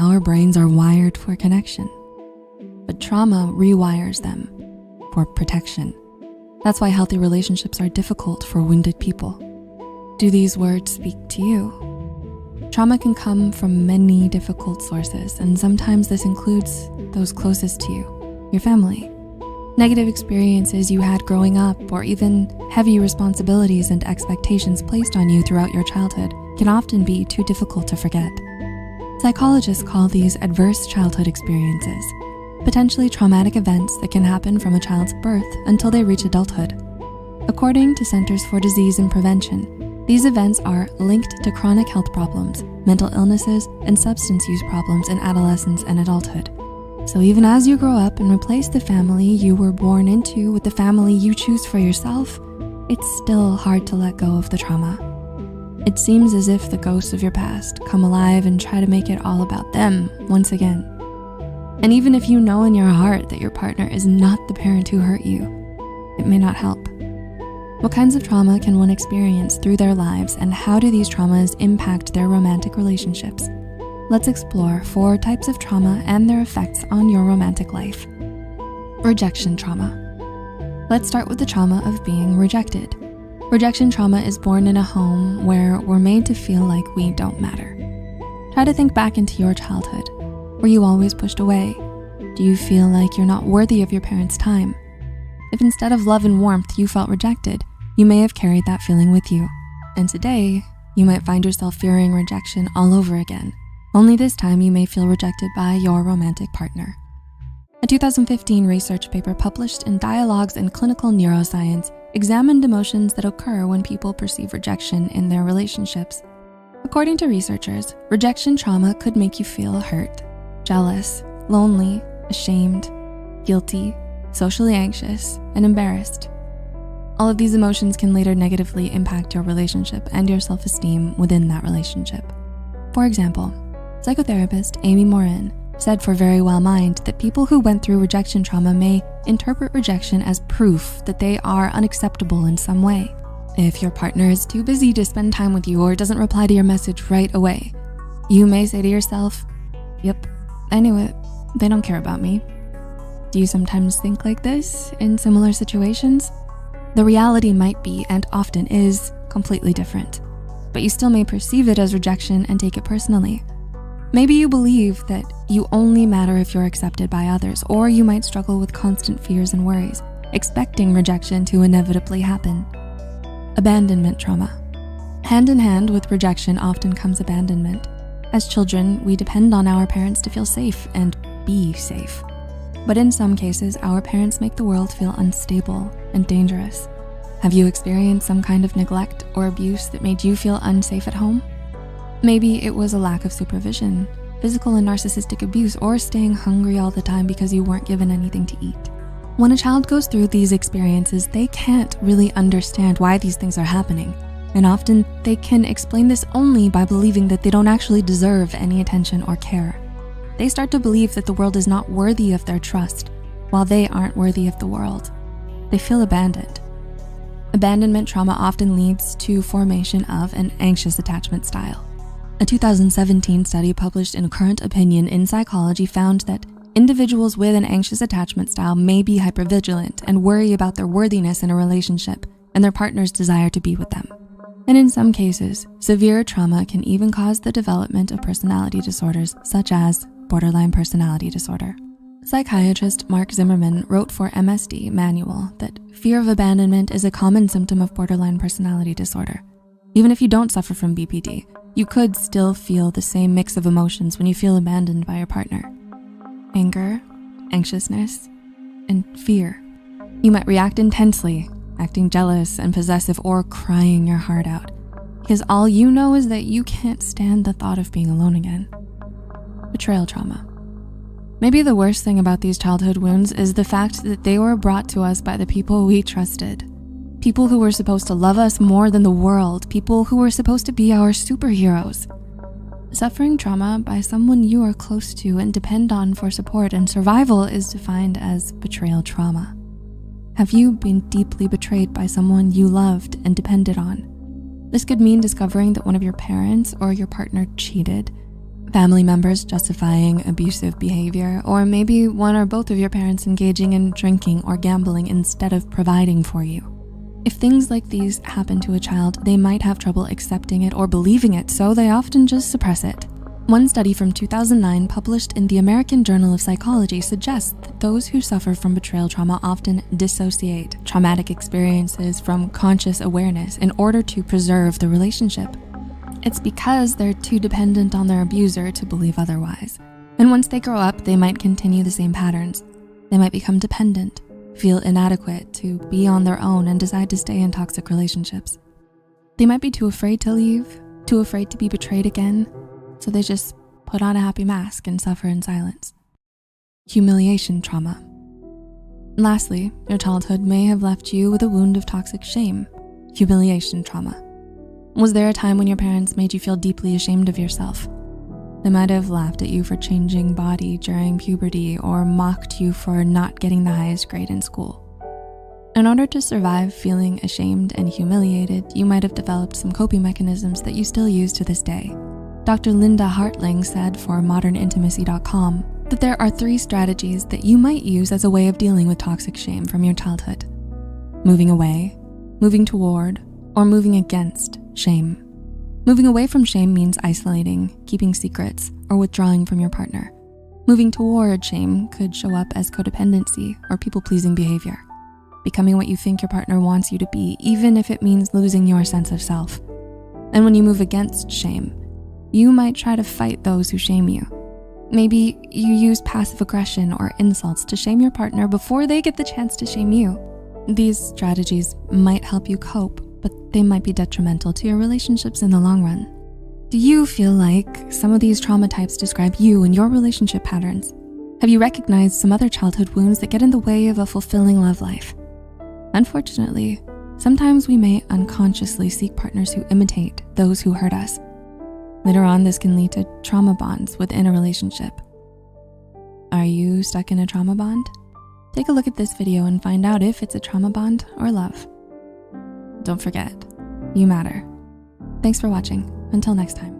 our brains are wired for connection, but trauma rewires them for protection. That's why healthy relationships are difficult for wounded people. Do these words speak to you? Trauma can come from many difficult sources, and sometimes this includes those closest to you, your family. Negative experiences you had growing up, or even heavy responsibilities and expectations placed on you throughout your childhood can often be too difficult to forget. Psychologists call these adverse childhood experiences, potentially traumatic events that can happen from a child's birth until they reach adulthood. According to Centers for Disease and Prevention, these events are linked to chronic health problems, mental illnesses, and substance use problems in adolescence and adulthood. So even as you grow up and replace the family you were born into with the family you choose for yourself, it's still hard to let go of the trauma. It seems as if the ghosts of your past come alive and try to make it all about them once again. And even if you know in your heart that your partner is not the parent who hurt you, it may not help. What kinds of trauma can one experience through their lives, and how do these traumas impact their romantic relationships? Let's explore 4 types of trauma and their effects on your romantic life. Rejection trauma. Let's start with the trauma of being rejected. Rejection trauma is born in a home where we're made to feel like we don't matter. Try to think back into your childhood. Were you always pushed away? Do you feel like you're not worthy of your parents' time? If instead of love and warmth you felt rejected, you may have carried that feeling with you. And today, you might find yourself fearing rejection all over again. Only this time you may feel rejected by your romantic partner. A 2015 research paper published in Dialogues in Clinical Neuroscience examined emotions that occur when people perceive rejection in their relationships. According to researchers, rejection trauma could make you feel hurt, jealous, lonely, ashamed, guilty, socially anxious, and embarrassed. All of these emotions can later negatively impact your relationship and your self-esteem within that relationship. For example, psychotherapist Amy Morin said for Very Well Mind that people who went through rejection trauma may interpret rejection as proof that they are unacceptable in some way. If your partner is too busy to spend time with you or doesn't reply to your message right away, you may say to yourself, "Yep, I knew it, they don't care about me." Do you sometimes think like this in similar situations? The reality might be, and often is, completely different, but you still may perceive it as rejection and take it personally. Maybe you believe that you only matter if you're accepted by others, or you might struggle with constant fears and worries, expecting rejection to inevitably happen. Abandonment trauma. Hand in hand with rejection often comes abandonment. As children, we depend on our parents to feel safe and be safe. But in some cases, our parents make the world feel unstable and dangerous. Have you experienced some kind of neglect or abuse that made you feel unsafe at home? Maybe it was a lack of supervision, physical and narcissistic abuse, or staying hungry all the time because you weren't given anything to eat. When a child goes through these experiences, they can't really understand why these things are happening. And often they can explain this only by believing that they don't actually deserve any attention or care. They start to believe that the world is not worthy of their trust, while they aren't worthy of the world. They feel abandoned. Abandonment trauma often leads to formation of an anxious attachment style. A 2017 study published in Current Opinion in Psychology found that individuals with an anxious attachment style may be hypervigilant and worry about their worthiness in a relationship and their partner's desire to be with them. And in some cases, severe trauma can even cause the development of personality disorders such as borderline personality disorder. Psychiatrist Mark Zimmerman wrote for MSD Manual that fear of abandonment is a common symptom of borderline personality disorder. Even if you don't suffer from BPD, you could still feel the same mix of emotions when you feel abandoned by your partner. Anger, anxiousness, and fear. You might react intensely, acting jealous and possessive, or crying your heart out, because all you know is that you can't stand the thought of being alone again. Betrayal trauma. Maybe the worst thing about these childhood wounds is the fact that they were brought to us by the people we trusted. People who were supposed to love us more than the world, people who were supposed to be our superheroes. Suffering trauma by someone you are close to and depend on for support and survival is defined as betrayal trauma. Have you been deeply betrayed by someone you loved and depended on? This could mean discovering that one of your parents or your partner cheated, family members justifying abusive behavior, or maybe one or both of your parents engaging in drinking or gambling instead of providing for you. If things like these happen to a child, they might have trouble accepting it or believing it, so they often just suppress it. One study from 2009 published in the American Journal of Psychology suggests that those who suffer from betrayal trauma often dissociate traumatic experiences from conscious awareness in order to preserve the relationship. It's because they're too dependent on their abuser to believe otherwise. And once they grow up, they might continue the same patterns. They might become dependent, feel inadequate to be on their own, and decide to stay in toxic relationships. They might be too afraid to leave, too afraid to be betrayed again, so they just put on a happy mask and suffer in silence. Humiliation trauma. Lastly, your childhood may have left you with a wound of toxic shame. Humiliation trauma. Was there a time when your parents made you feel deeply ashamed of yourself? They might have laughed at you for changing body during puberty or mocked you for not getting the highest grade in school. In order to survive feeling ashamed and humiliated, you might have developed some coping mechanisms that you still use to this day. Dr. Linda Hartling said for modernintimacy.com that there are 3 strategies that you might use as a way of dealing with toxic shame from your childhood: moving away, moving toward, or moving against shame. Moving away from shame means isolating, keeping secrets, or withdrawing from your partner. Moving toward shame could show up as codependency or people-pleasing behavior, becoming what you think your partner wants you to be, even if it means losing your sense of self. And when you move against shame, you might try to fight those who shame you. Maybe you use passive aggression or insults to shame your partner before they get the chance to shame you. These strategies might help you cope, but they might be detrimental to your relationships in the long run. Do you feel like some of these trauma types describe you and your relationship patterns? Have you recognized some other childhood wounds that get in the way of a fulfilling love life? Unfortunately, sometimes we may unconsciously seek partners who imitate those who hurt us. Later on, this can lead to trauma bonds within a relationship. Are you stuck in a trauma bond? Take a look at this video and find out if it's a trauma bond or love. Don't forget, you matter. Thanks for watching. Until next time.